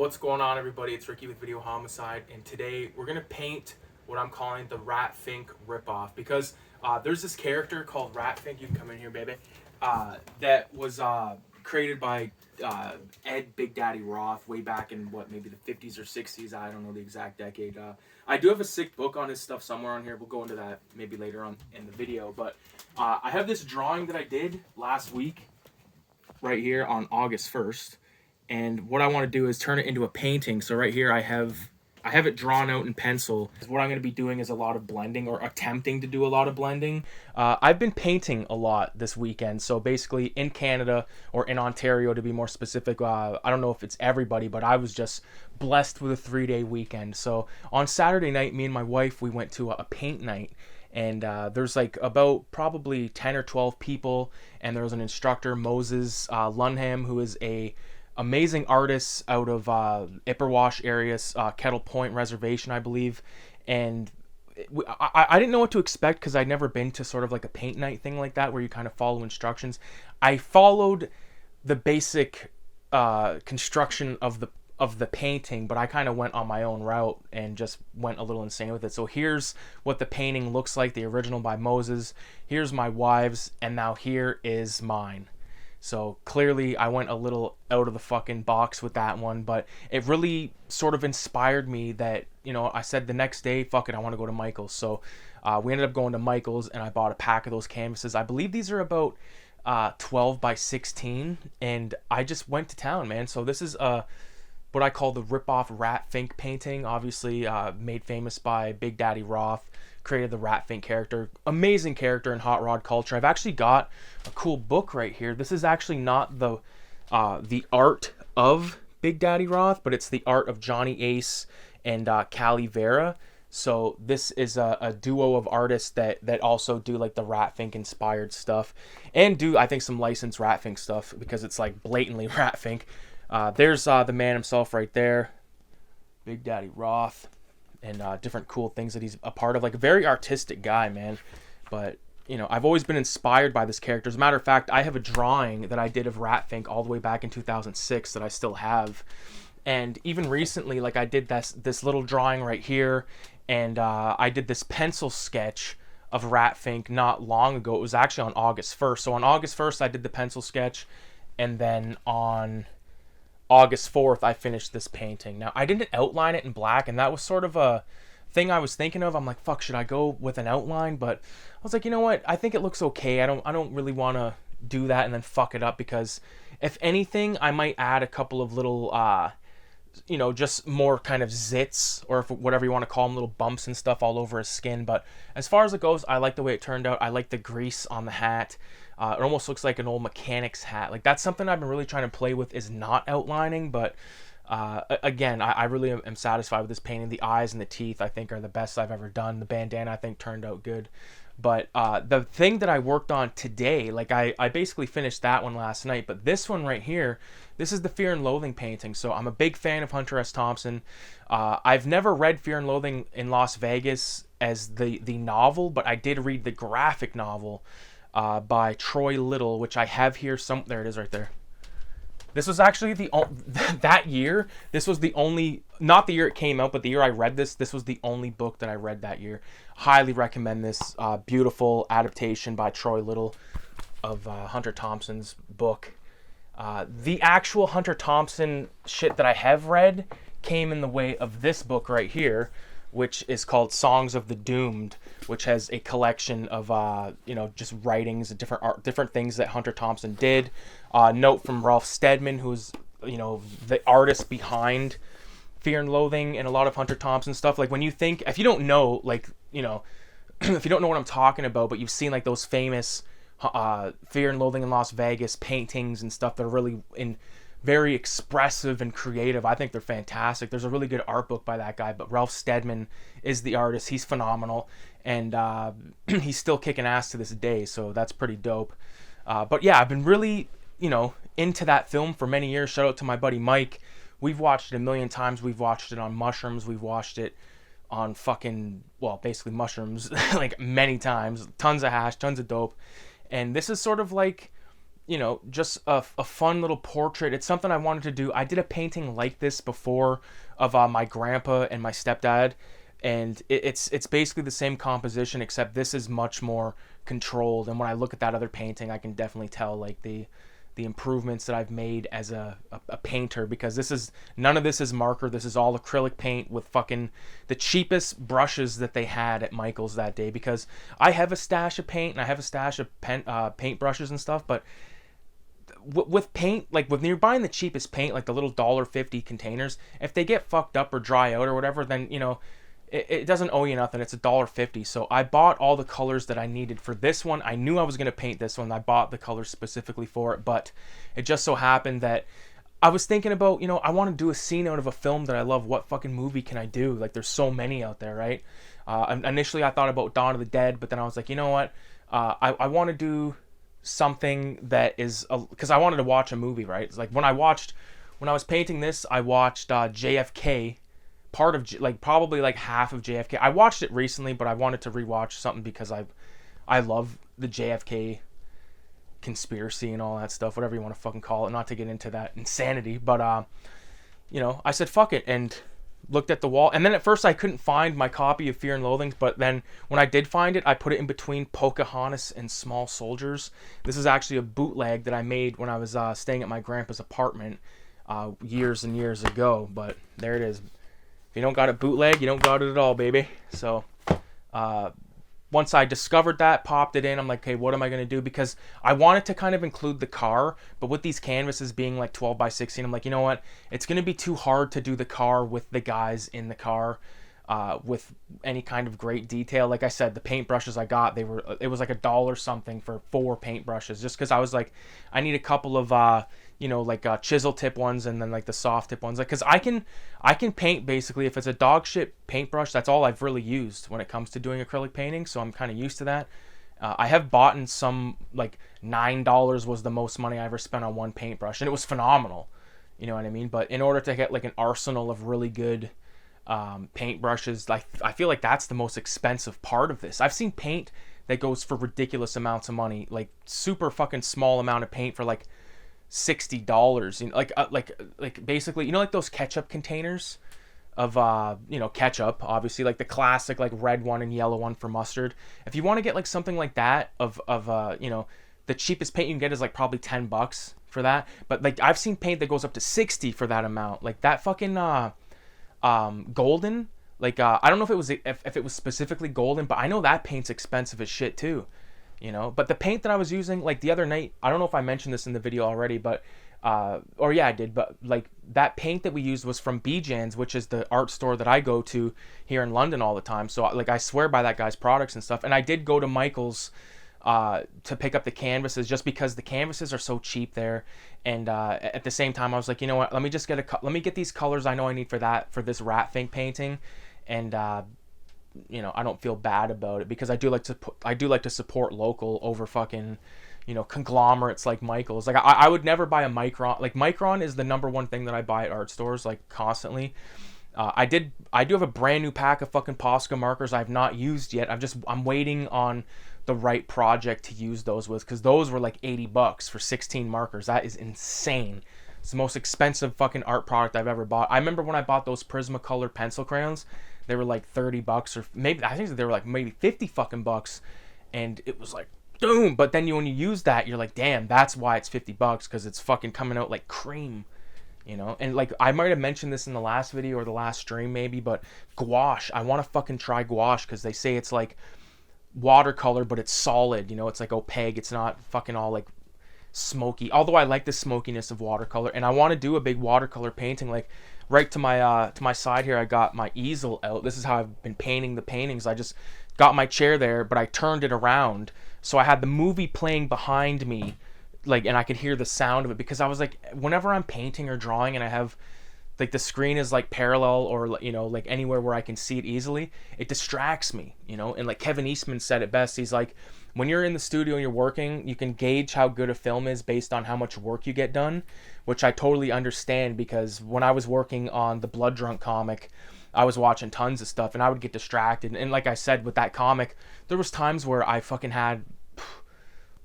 What's going on, everybody? It's Ricky with Videohomicide, and today we're gonna paint what I'm calling the Fink ripoff, because there's this character called Fink. You can come in here, baby. That was created by Ed Big Daddy Roth way back in maybe the 50s or 60s. I don't know the exact decade. I do have a sick book on his stuff somewhere on here. We'll go into that maybe later on in the video. But I have this drawing that I did last week, right here on August 1st. And what I want to do is turn it into a painting. So right here I have it drawn out in pencil. What I'm going to be doing is a lot of blending, or attempting to do a lot of blending. I've been painting a lot this weekend. So basically in Canada, or in Ontario to be more specific, I don't know if it's everybody, but I was just blessed with a 3-day weekend. So on Saturday night, me and my wife, we went to a paint night. And there's like about probably 10 or 12 people. And there was an instructor, Moses Lunham, who is a amazing artist out of Ipperwash area, Kettle Point Reservation, I believe. And I didn't know what to expect, because I'd never been to sort of like a paint night thing like that where you kind of follow instructions. I followed the basic construction of the painting, but I kind of went on my own route and just went a little insane with it. So here's what the painting looks like, the original by Moses. Here's my wife's, and now here is mine. So clearly I went a little out of the fucking box with that one, but it really sort of inspired me that, you know, I said the next day, fuck it, I want to go to Michael's. So we ended up going to Michael's, and I bought a pack of those canvases. I believe these are about 12 by 16, and I just went to town, man. So this is what I call the rip-off Fink painting, obviously made famous by Big Daddy Roth. Created the Fink character. Amazing character in hot rod culture. I've actually got a cool book right here. This is actually not the art of Big Daddy Roth, but it's the art of Johnny Ace and Cali Vera. So this is a duo of artists that also do like the Fink inspired stuff, and do, I think, some licensed Fink stuff, because it's like blatantly Fink. There's the man himself right there, Big Daddy Roth. And different cool things that he's a part of. Like, a very artistic guy, man. But, you know, I've always been inspired by this character. As a matter of fact, I have a drawing that I did of Fink all the way back in 2006 that I still have. And even recently, like, I did this little drawing right here. And I did this pencil sketch of Fink not long ago. It was actually on August 1st. So on August 1st, I did the pencil sketch. And then on August 4th, I finished this painting. Now, I didn't outline it in black, and that was sort of a thing I was thinking of. I'm like, fuck, should I go with an outline? But I was like, you know what? I think it looks okay. I don't really want to do that and then fuck it up, because if anything, I might add a couple of little, you know, just more kind of zits, or whatever you want to call them, little bumps and stuff all over his skin. But as far as it goes, I like the way it turned out. I like the grease on the hat. It almost looks like an old mechanic's hat. Like, that's something I've been really trying to play with, is not outlining. But again, I really am satisfied with this painting. The eyes and the teeth, I think, are the best I've ever done. The bandana, I think, turned out good. But the thing that I worked on today, like, I basically finished that one last night. But this one right here, this is the Fear and Loathing painting. So I'm a big fan of Hunter S. Thompson. I've never read Fear and Loathing in Las Vegas as the novel, but I did read the graphic novel by Troy Little, which I have here. There it is right there. This was actually that year. This was the only, not the year it came out, but the year I read this. This was the only book that I read that year. Highly recommend this beautiful adaptation by Troy Little of Hunter Thompson's book. The actual Hunter Thompson shit that I have read came in the way of this book right here, which is called Songs of the Doomed, which has a collection of you know, just writings and different things that Hunter Thompson did. Note from Ralph Steadman, who's, you know, the artist behind Fear and Loathing and a lot of Hunter Thompson stuff. Like, when you think, if you don't know, like, you know, if you don't know what I'm talking about, but you've seen like those famous Fear and Loathing in Las Vegas paintings and stuff that are really very expressive and creative. I think they're fantastic. There's a really good art book by that guy, but Ralph Steadman is the artist. He's phenomenal, and he's still kicking ass to this day, so that's pretty dope. But yeah, I've been really, you know, into that film for many years. Shout out to my buddy Mike. We've watched it a million times. We've watched it on mushrooms. We've watched it on fucking, well, basically mushrooms, like, many times. Tons of hash, tons of dope. And this is sort of like you know, just a fun little portrait. It's something I wanted to do. I did a painting like this before of my grandpa and my stepdad, and it's basically the same composition, except this is much more controlled. And when I look at that other painting, I can definitely tell like the improvements that I've made as a painter, because this is, none of this is marker. This is all acrylic paint with fucking the cheapest brushes that they had at Michael's that day, because I have a stash of paint and I have a stash of paint brushes and stuff, but with paint, like when you're buying the cheapest paint, like the little $1.50 containers, if they get fucked up or dry out or whatever, then, you know, it doesn't owe you nothing. It's $1.50. So I bought all the colors that I needed for this one. I knew I was going to paint this one. I bought the colors specifically for it, but it just so happened that I was thinking about, you know, I want to do a scene out of a film that I love. What fucking movie can I do? Like, there's so many out there, right? Initially I thought about Dawn of the Dead, but then I was like, you know what? I want to do something that is, because I wanted to watch a movie, right? It's like when I was painting this, I watched JFK, part of like probably like half of JFK. I watched it recently, but I wanted to rewatch something because I love the JFK conspiracy and all that stuff, whatever you want to fucking call it, not to get into that insanity, but you know, I said fuck it and looked at the wall. And then at first I couldn't find my copy of Fear and Loathing, but then when I did find it, I put it in between Pocahontas and Small Soldiers. This is actually a bootleg that I made when I was staying at my grandpa's apartment years and years ago, but there it is. If you don't got it bootleg, you don't got it at all, baby. So once I discovered that, popped it in, I'm like, okay, what am I going to do? Because I wanted to kind of include the car, but with these canvases being like 12 by 16, I'm like, you know what? It's going to be too hard to do the car with the guys in the car with any kind of great detail. Like I said, the paintbrushes I got, it was like $1 something for 4 paintbrushes, just because I was like, I need a couple of you know, like chisel tip ones and then like the soft tip ones, like, because I can paint basically, if it's a dog shit paintbrush, that's all I've really used when it comes to doing acrylic painting, so I'm kind of used to that. I have bought in some, like $9 was the most money I ever spent on one paintbrush, and it was phenomenal, you know what I mean? But in order to get like an arsenal of really good paintbrushes, like I feel like that's the most expensive part of this. I've seen paint that goes for ridiculous amounts of money, like super fucking small amount of paint for like $60, you know, like basically, you know, like those ketchup containers of you know, ketchup, obviously, like the classic like red one and yellow one for mustard. If you want to get like something like that of you know, the cheapest paint you can get is like probably $10 for that, but like I've seen paint that goes up to 60 for that amount. Like that fucking golden, like I don't know if it was specifically golden, but I know that paint's expensive as shit too, you know. But the paint that I was using, like the other night, I don't know if I mentioned this in the video already, but or yeah, I did, but like that paint that we used was from Bjan's, which is the art store that I go to here in London all the time. So like I swear by that guy's products and stuff. And I did go to Michael's to pick up the canvases, just because the canvases are so cheap there. And at the same time, I was like, you know what? Let me just get let me get these colors I know I need for this Rat Fink painting, and you know, I don't feel bad about it, because I do like to support local over fucking, you know, conglomerates like Michael's. Like I would never buy a Micron. Like Micron is the number one thing that I buy at art stores, like constantly. I do have a brand new pack of fucking Posca markers I've not used yet. I'm waiting on the right project to use those with, because those were like $80 for 16 markers. That is insane. It's the most expensive fucking art product I've ever bought. I remember when I bought those Prismacolor pencil crayons, they were like $30, or maybe, I think they were like maybe 50 fucking bucks, and it was like, boom. But then when you use that, you're like, damn, that's why it's $50, because it's fucking coming out like cream, you know. And like I might have mentioned this in the last video or the last stream maybe, but gouache, I want to fucking try gouache, because they say it's like watercolor, but it's solid, you know, it's like opaque, it's not fucking all like smoky, although I like the smokiness of watercolor. And I want to do a big watercolor painting. Like right to my side here, I got my easel out. This is how I've been painting the paintings. I just got my chair there, but I turned it around, so I had the movie playing behind me, like, and I could hear the sound of it, because I was like, whenever I'm painting or drawing and I have like the screen is like parallel, or, you know, like anywhere where I can see it easily, it distracts me, you know. And like Kevin Eastman said it best. He's like, when you're in the studio and you're working, you can gauge how good a film is based on how much work you get done, which I totally understand, because when I was working on the Blood Drunk comic, I was watching tons of stuff and I would get distracted. And like I said, with that comic, there was times where I fucking had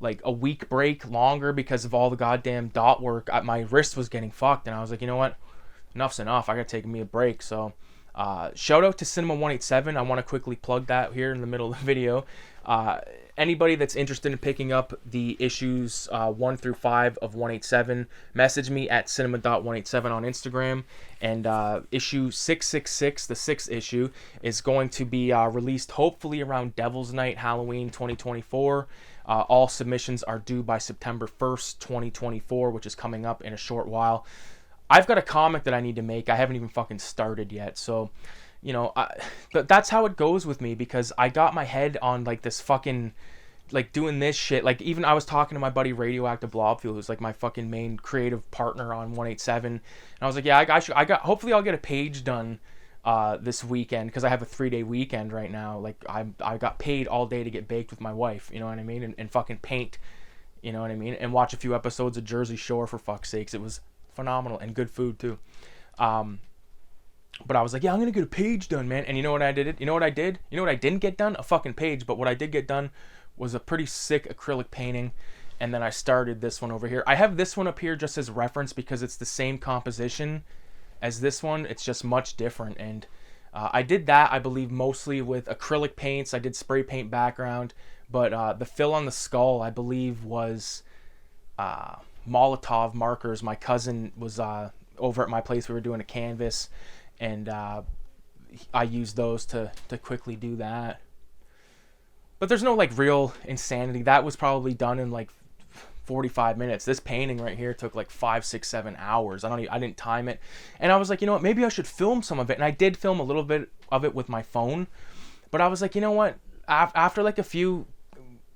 like a week break longer because of all the goddamn dot work. My wrist was getting fucked, and I was like, you know what, enough's enough. I gotta take me a break. So shout out to Cinema 187. I want to quickly plug that here in the middle of the video. Anybody that's interested in picking up the issues 1 through 5 of 187, message me at cinema.187 on Instagram. And issue 666, the 6th issue, is going to be released hopefully around Devil's Night, Halloween 2024. All submissions are due by September 1st, 2024, which is coming up in a short while. I've got a comic that I need to make. I haven't even fucking started yet. So, you know, but that's how it goes with me, because I got my head on like this fucking, like doing this shit. Like even I was talking to my buddy Radioactive Blobfield, who's like my fucking main creative partner on 187. And I was like, yeah, hopefully I'll get a page done this weekend, because I have a 3-day weekend right now. Like I got paid all day to get baked with my wife, you know what I mean? And fucking paint, you know what I mean? And watch a few episodes of Jersey Shore, for fuck's sakes. It was phenomenal, and good food too. But I was like, yeah, I'm gonna get a page done, man. And you know what I did? You know what I did? You know what I didn't get done? A fucking page. But what I did get done was a pretty sick acrylic painting. And then I started this one over here. I have this one up here just as reference because it's the same composition as this one. It's just much different. And I did that, I believe, mostly with acrylic paints. I did spray paint background. But the fill on the skull, I believe, was Molotov markers. My cousin was over at my place. We were doing a canvas, and I used those to quickly do that. But there's no like real insanity. That was probably done in like 45 minutes. This painting right here took like 5, 6, 7 hours. I didn't time it. And I was like, you know what, maybe I should film some of it. And I did film a little bit of it with my phone. But I was like, you know what, after like a few,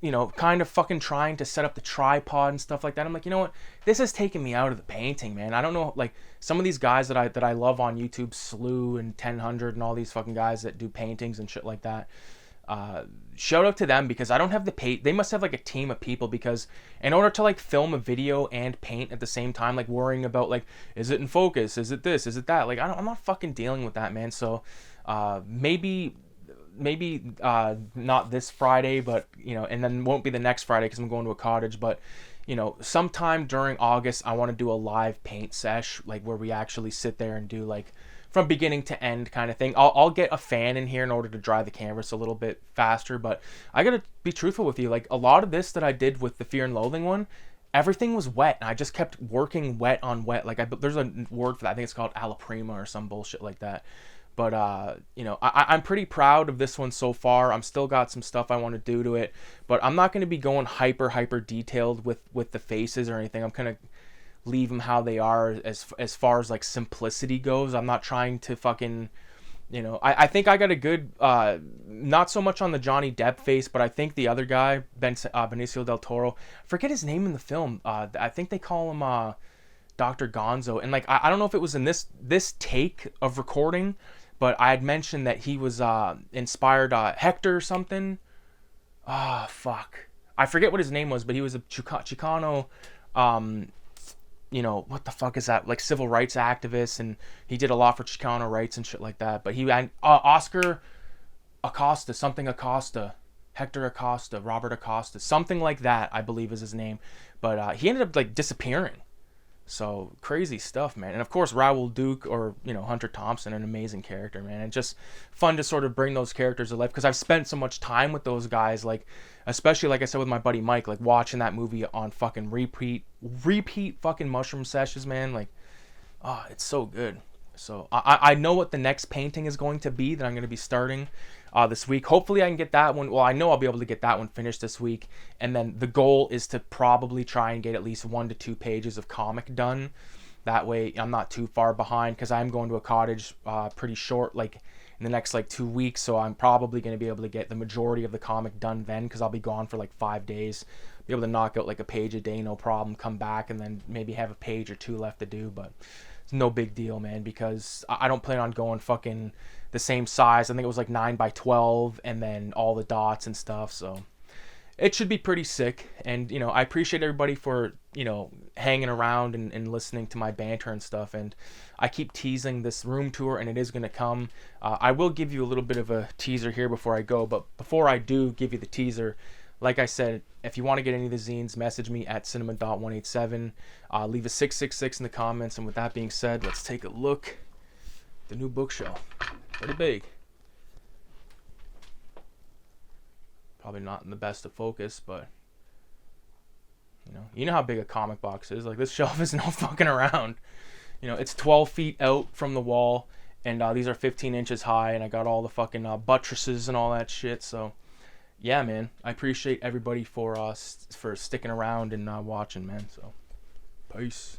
you know, kind of fucking trying to set up the tripod and stuff like that, I'm like, you know what, this is taking me out of the painting, man. I don't know, like some of these guys that I love on YouTube, Slew and 1000 and all these fucking guys that do paintings and shit like that. Shout out to them, because I don't have the paint. They must have like a team of people, because in order to like film a video and paint at the same time, like worrying about like, is it in focus? Is it this? Is it that? Like I'm not fucking dealing with that, man. So maybe not this Friday, but you know, and then won't be the next Friday because I'm going to a cottage. But you know, sometime during August, I want to do a live paint sesh, like where we actually sit there and do like from beginning to end kind of thing. I'll get a fan in here in order to dry the canvas a little bit faster. But I gotta be truthful with you, like a lot of this that I did with the Fear and Loathing one, everything was wet, and I just kept working wet on wet. Like there's a word for that. I think it's called alla prima or some bullshit like that. But, you know, I'm pretty proud of this one so far. I'm still got some stuff I want to do to it. But I'm not going to be going hyper detailed with the faces or anything. I'm going to leave them how they are as far as, like, simplicity goes. I'm not trying to fucking, you know... I think I got a good... not so much on the Johnny Depp face, but I think the other guy, Benicio del Toro... I forget his name in the film. I think they call him Dr. Gonzo. And, like, I don't know if it was in this take of recording... But I had mentioned that he was inspired Hector or something. Fuck. I forget what his name was, but he was a Chicano, you know, what the fuck is that? Like civil rights activist, and he did a lot for Chicano rights and shit like that. But he Oscar Acosta, something Acosta, Hector Acosta, Robert Acosta, something like that, I believe is his name. But he ended up like disappearing. So crazy stuff, man. And of course Raoul Duke, or you know, Hunter Thompson, an amazing character, man. And just fun to sort of bring those characters to life, because I've spent so much time with those guys, like especially like I said with my buddy Mike, like watching that movie on fucking repeat fucking mushroom sessions, man. Like it's so good. So I know what the next painting is going to be that I'm going to be starting this week. Hopefully I can get that one. Well, I know I'll be able to get that one finished this week. And then the goal is to probably try and get at least 1 to 2 pages of comic done. That way I'm not too far behind, because I'm going to a cottage pretty short, like in the next like 2 weeks. So I'm probably going to be able to get the majority of the comic done then, because I'll be gone for like 5 days. Be able to knock out like a page a day, no problem. Come back and then maybe have a page or 2 left to do. But it's no big deal, man, because I don't plan on going fucking the same size. I think it was like 9x12 and then all the dots and stuff. So it should be pretty sick. And, you know, I appreciate everybody for, you know, hanging around and listening to my banter and stuff. And I keep teasing this room tour, and it is going to come. I will give you a little bit of a teaser here before I go. But before I do give you the teaser, like I said, if you want to get any of the zines, message me at cinema.187. Leave a 666 in the comments. And with that being said, let's take a look. The new bookshelf. Pretty big. Probably not in the best of focus, but you know how big a comic box is. Like, this shelf is no fucking around. It's 12 feet out from the wall, and these are 15 inches high, and I got all the fucking buttresses and all that shit. So yeah, man, I appreciate everybody for sticking around and watching, man. So peace.